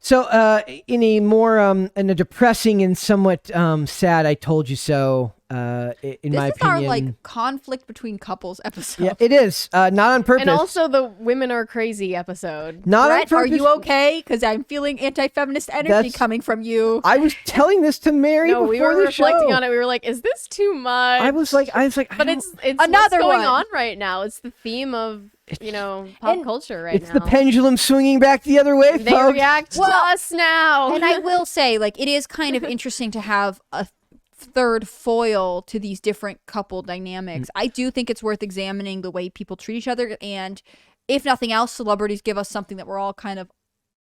So, in a more in a depressing and somewhat sad, I told you so. In my opinion, this is our like conflict between couples episode. Yeah, it is not on purpose. And also the women are crazy episode. Not Brett, on purpose. are you okay? Because I'm feeling anti-feminist energy coming from you. I was telling this to Mary No, before we were the reflecting show. on it. We were like, "Is this too much?" I was like, but it's Another what's going one. on right now. It's the theme of pop culture right it's now. the pendulum swinging back the other way, They folks. react to us now. And I will say, like, it is kind of interesting to have a third foil to these different couple dynamics. I do think it's worth examining the way people treat each other, and if nothing else, celebrities give us something that we're all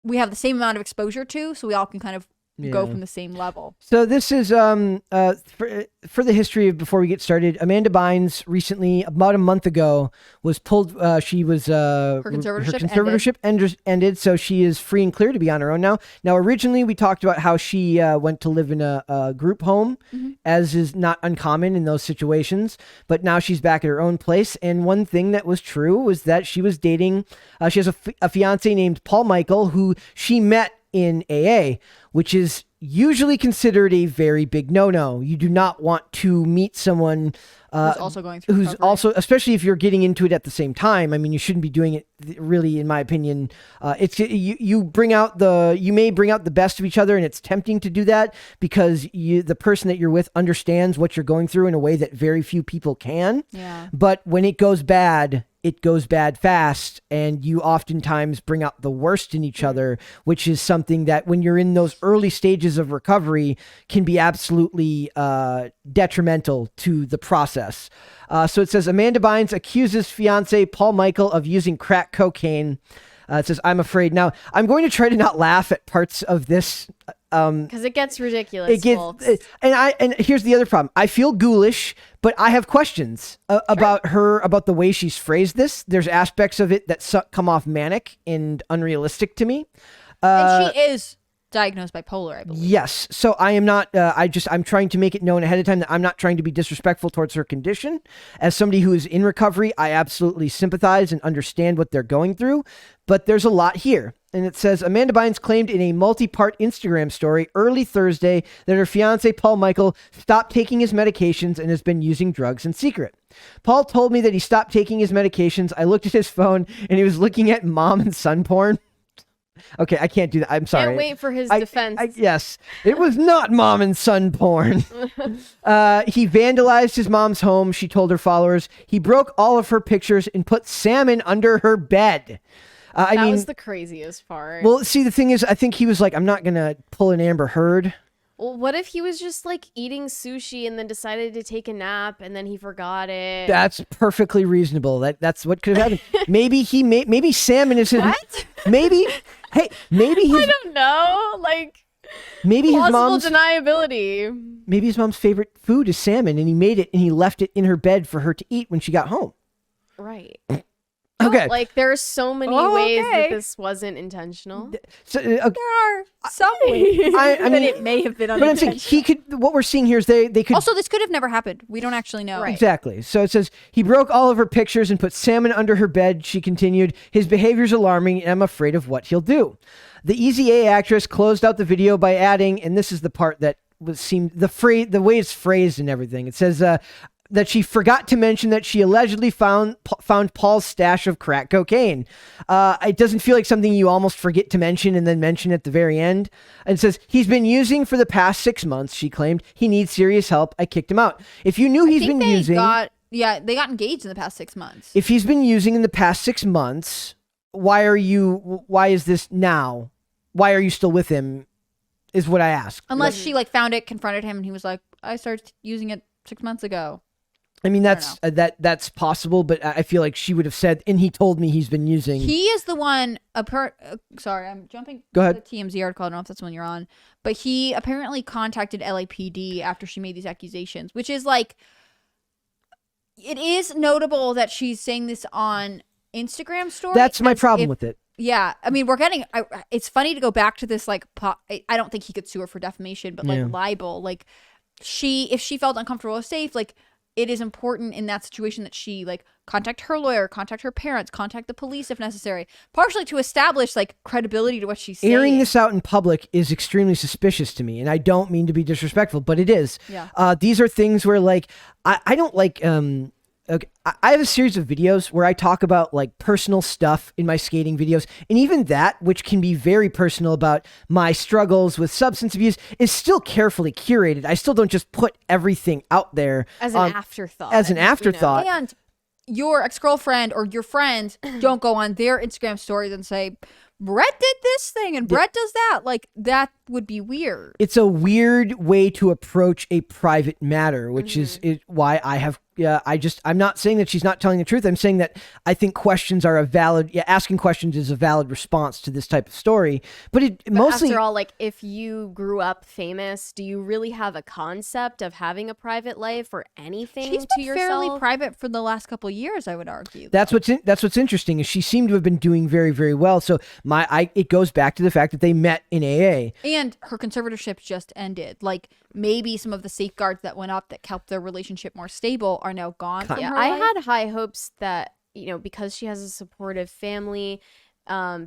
we have the same amount of exposure to, so we all can kind of go from the same level. So this is for the history of before we get started. Amanda Bynes recently, about a month ago, was pulled. She was her conservatorship ended, so she is free and clear to be on her own now. Now, originally we talked about how she went to live in a group home, as is not uncommon in those situations. But now she's back at her own place. And one thing that was true was that she was dating. She has a fiance named Paul Michael, who she met in AA, which is usually considered a very big no-no. You do not want to meet someone Who's also going through recovery. especially if you're getting into it at the same time. I mean, you shouldn't be doing it really, in my opinion. You may bring out the best of each other, and it's tempting to do that because the person that you're with understands what you're going through in a way that very few people can. Yeah. But when it goes bad fast, and you oftentimes bring out the worst in each other, which is something that when you're in those early stages of recovery can be absolutely detrimental to the process. So it says Amanda Bynes accuses fiance Paul Michael of using crack cocaine. It says, I'm afraid. Now, I'm going to try to not laugh at parts of this. Because it gets ridiculous, folks. And here's the other problem. I feel ghoulish, but I have questions about the way she's phrased this. There's aspects of it that come off manic and unrealistic to me. And she is diagnosed bipolar, I believe. Yes. So I am not, I'm trying to make it known ahead of time that I'm not trying to be disrespectful towards her condition. As somebody who is in recovery, I absolutely sympathize and understand what they're going through, but there's a lot here. And it says, Amanda Bynes claimed in a multi-part Instagram story early Thursday that her fiance, Paul Michael, stopped taking his medications and has been using drugs in secret. Paul told me that he stopped taking his medications. I looked at his phone and he was looking at mom and son porn. Okay, I can't do that. I'm sorry. Can't wait for his defense. Yes, it was not mom and son porn. He vandalized his mom's home, she told her followers. He broke all of her pictures and put salmon under her bed. That was the craziest part. Well, see, the thing is, I think he was like, I'm not going to pull an Amber Heard. Well, what if he was just like eating sushi and then decided to take a nap and then he forgot it? That's perfectly reasonable. That's what could have happened. Maybe salmon is his. What? Maybe his. I don't know. Like, maybe his mom's deniability. Maybe his mom's favorite food is salmon, and he made it and he left it in her bed for her to eat when she got home. Right. Okay. Like, there are so many ways that this wasn't intentional. So, There are some ways I that mean, it may have been but I'm saying what we're seeing here is they could. Also, this could have never happened. We don't actually know. Right. Exactly. So it says, he broke all of her pictures and put salmon under her bed. She continued, his behavior's alarming and I'm afraid of what he'll do. The Easy A actress closed out the video by adding, and this is the part that the way it's phrased and everything. It says, that she forgot to mention that she allegedly found Paul's stash of crack cocaine. It doesn't feel like something you almost forget to mention and then mention at the very end. And it says, he's been using for the past 6 months, she claimed. He needs serious help. I kicked him out. If you knew he's been using... they got engaged in the past 6 months. If he's been using in the past 6 months, why is this now? Why are you still with him? Is what I asked. Unless she found it, confronted him, and he was like, I started using it 6 months ago. I mean, that's possible, but I feel like she would have said, and he told me he's been using. He is the one. Sorry, I'm jumping. Go ahead. The TMZ article. I don't know if that's the one you're on, but he apparently contacted LAPD after she made these accusations, which is like, it is notable that she's saying this on Instagram story. That's my problem with it. Yeah, I mean, it's funny to go back to this. Like, I don't think he could sue her for defamation, but like libel. Like, if she felt uncomfortable or safe, like, it is important in that situation that she like contact her lawyer, contact her parents, contact the police if necessary, partially to establish like credibility to what she's saying. Airing this out in public is extremely suspicious to me, and I don't mean to be disrespectful, but it is. Yeah. These are things where like I don't like okay, I have a series of videos where I talk about like personal stuff in my skating videos, and even that, which can be very personal about my struggles with substance abuse, is still carefully curated. I still don't just put everything out there as an afterthought. As an afterthought. And your ex-girlfriend or your friends don't go on their Instagram stories and say, Brett did this thing and Brett does that. Like, that would be weird. It's a weird way to approach a private matter, which is why I have, I'm not saying that she's not telling the truth. I'm saying that I think questions are asking questions is a valid response to this type of story. But mostly, after all, like, if you grew up famous, do you really have a concept of having a private life or anything She's to been yourself? fairly private for the last couple of years, I would argue. That's what's interesting is she seemed to have been doing very, very well. So it goes back to the fact that they met in AA. And her conservatorship just ended. Like, maybe some of the safeguards that went up that kept their relationship more stable are now gone from her I life. had high hopes that, because she has a supportive family,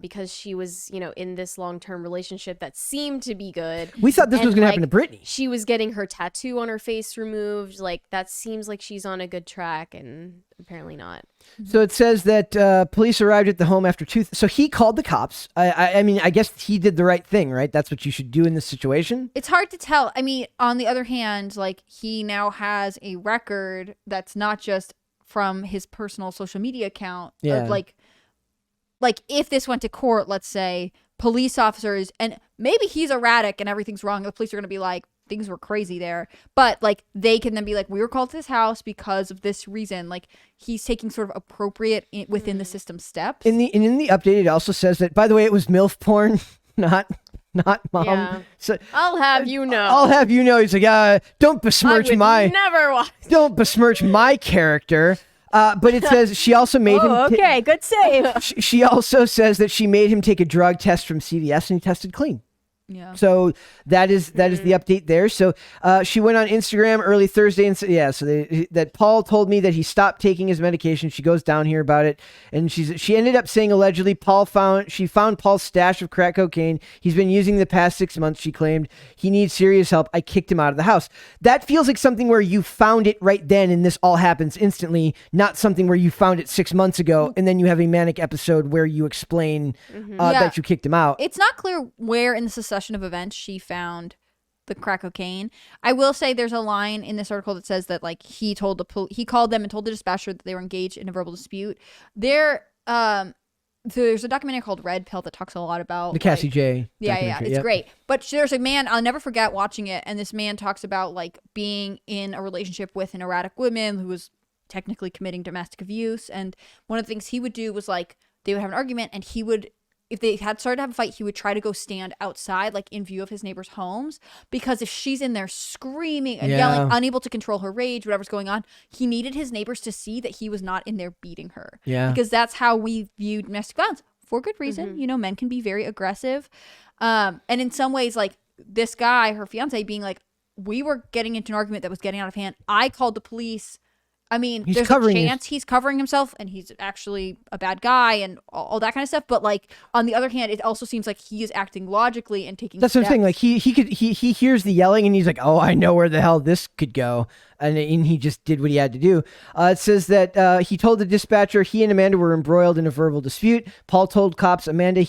because she was, in this long-term relationship that seemed to be good. We thought this was going to happen to Brittany. She was getting her tattoo on her face removed. Like, that seems like she's on a good track, and apparently not. So it says that police arrived at the home after so he called the cops. I mean, I guess he did the right thing, right? That's what you should do in this situation. It's hard to tell. I mean, on the other hand, like, he now has a record that's not just from his personal social media account. Yeah. Like if this went to court, let's say, police officers, and maybe he's erratic and everything's wrong. The police are going to be like, things were crazy there. But like, they can then be like, we were called to this house because of this reason. Like, he's taking sort of appropriate within the system steps. In the update, it also says that, by the way, it was MILF porn, not mom. Yeah. So I'll have you know. I'll have you know. He's like, don't besmirch never watch. Don't besmirch my character. But it says she also made him. Okay, good save. She also says that she made him take a drug test from CVS and he tested clean. Yeah. So that is the update there. So she went on Instagram early Thursday and said, that Paul told me that he stopped taking his medication. She goes down here about it, and she ended up saying allegedly she found Paul's stash of crack cocaine. He's been using the past 6 months. She claimed he needs serious help. I kicked him out of the house. That feels like something where you found it right then, and this all happens instantly. Not something where you found it 6 months ago, and then you have a manic episode where you explain that you kicked him out. It's not clear where in the succession of events she found the crack cocaine. I will say there's a line in this article that says that like he called them and told the dispatcher that they were engaged in a verbal dispute. There's a documentary called Red Pill that talks a lot about the Cassie J. Yeah, it's great. But there's a man, I'll never forget watching it, and this man talks about like being in a relationship with an erratic woman who was technically committing domestic abuse, and one of the things he would do was like they would have an argument, and he would, if they had started to have a fight, he would try to go stand outside, like in view of his neighbors' homes, because if she's in there screaming and yelling, unable to control her rage, whatever's going on, he needed his neighbors to see that he was not in there beating her. Yeah. Because that's how we view domestic violence, for good reason. Men can be very aggressive. And in some ways, like this guy, her fiance, being like, we were getting into an argument that was getting out of hand. I called the police. I mean, there's a chance he's covering himself and he's actually a bad guy and all that kind of stuff. But like, on the other hand, it also seems like he is acting logically and taking That's steps. what I'm saying. Like he hears the yelling and he's like, oh, I know where the hell this could go. And he just did what he had to do. It says that he told the dispatcher he and Amanda were embroiled in a verbal dispute. Paul told cops Amanda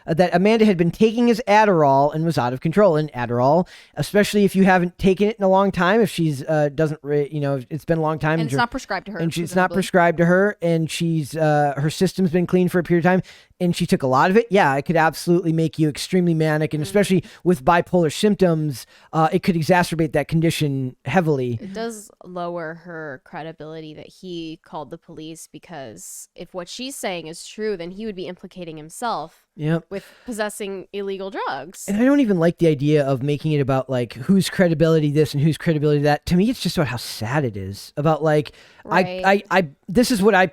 that Amanda had been taking his Adderall and was out of control. And Adderall, especially if you haven't taken it in a long time, if she's it's been a long time, and it's not prescribed to her, and it's not prescribed to her, and she's her system's been clean for a period of time, and she took a lot of it. Yeah, it could absolutely make you extremely manic, and especially with bipolar symptoms, it could exacerbate that condition heavily. It does lower her credibility that he called the police, because if what she's saying is true, then he would be implicating himself. Yep. With possessing illegal drugs. And I don't even like the idea of making it about like whose credibility this and whose credibility that. To me, it's just about how sad it is. About like, Right. I this is what I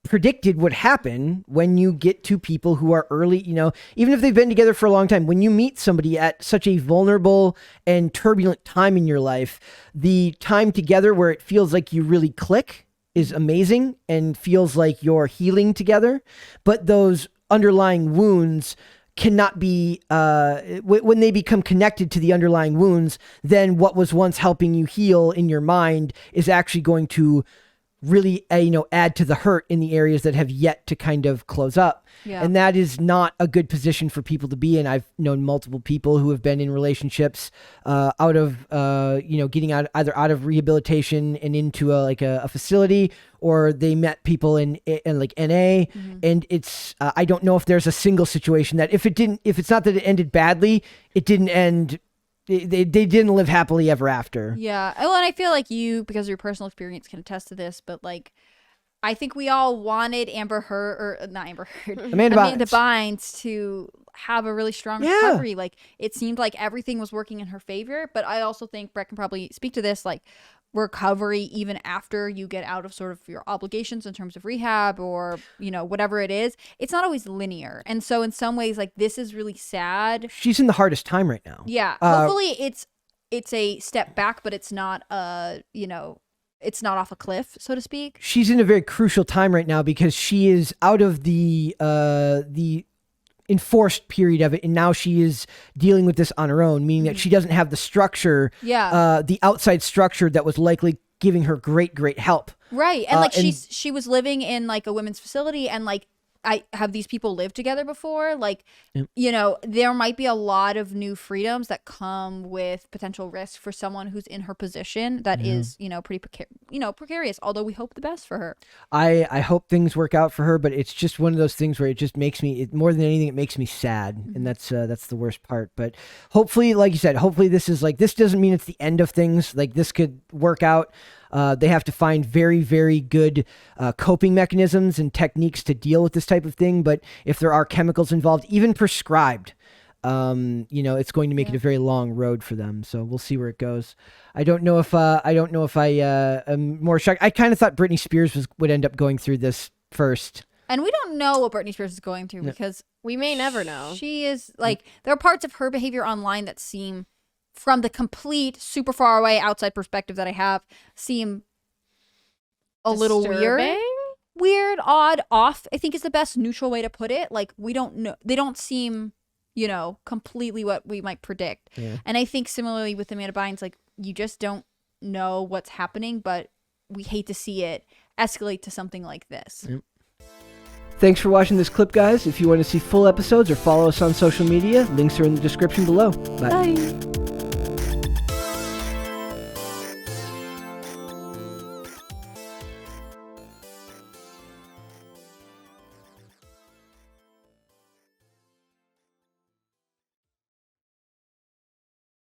predicted would happen when you get to people who are early, even if they've been together for a long time. When you meet somebody at such a vulnerable and turbulent time in your life, the time together where it feels like you really click is amazing and feels like you're healing together. But those underlying wounds cannot be, when they become connected to the underlying wounds, then what was once helping you heal in your mind is actually going to really, add to the hurt in the areas that have yet to kind of close up. Yeah. And that is not a good position for people to be in. I've known multiple people who have been in relationships out of, getting either out of rehabilitation and into a facility, or they met people in like NA. Mm-hmm. And it's, I don't know if there's a single situation that if it's not that it ended badly, it didn't end. They didn't live happily ever after. Yeah. Well, and I feel like you, because of your personal experience, can attest to this, but like, I think we all wanted Amanda Bynes to have a really strong recovery. Like, it seemed like everything was working in her favor, but I also think Brett can probably speak to this, like, recovery even after you get out of sort of your obligations in terms of rehab or whatever it is, it's not always linear. And so in some ways, like, this is really sad. She's in the hardest time right now. Yeah. Hopefully it's a step back, but it's not it's not off a cliff, so to speak. She's in a very crucial time right now because she is out of the enforced period of it, and now she is dealing with this on her own, meaning that she doesn't have the structure, the outside structure that was likely giving her great help. Right. And like she was living in like a women's facility, and like, I have these people lived together before. Like, there might be a lot of new freedoms that come with potential risk for someone who's in her position that is, pretty precarious, although we hope the best for her. I hope things work out for her, but it's just one of those things where it just makes me, more than anything, it makes me sad. Mm-hmm. And that's the worst part. But hopefully, like you said, this doesn't mean it's the end of things. Like, this could work out. They have to find very, very good coping mechanisms and techniques to deal with this type of thing. But if there are chemicals involved, even prescribed, it's going to make it a very long road for them. So we'll see where it goes. I don't know if I am more shocked. I kind of thought Britney Spears would end up going through this first. And we don't know what Britney Spears is going through because we may never know. She is like, there are parts of her behavior online that seem, from the complete super far away outside perspective that I have, seem a little weird, odd, off, I think is the best neutral way to put it. Like, we don't know, they don't seem, completely what we might predict. Yeah. And I think similarly with Amanda Bynes, like, you just don't know what's happening, but we hate to see it escalate to something like this. Yep. Thanks for watching this clip, guys. If you want to see full episodes or follow us on social media, links are in the description below. Bye.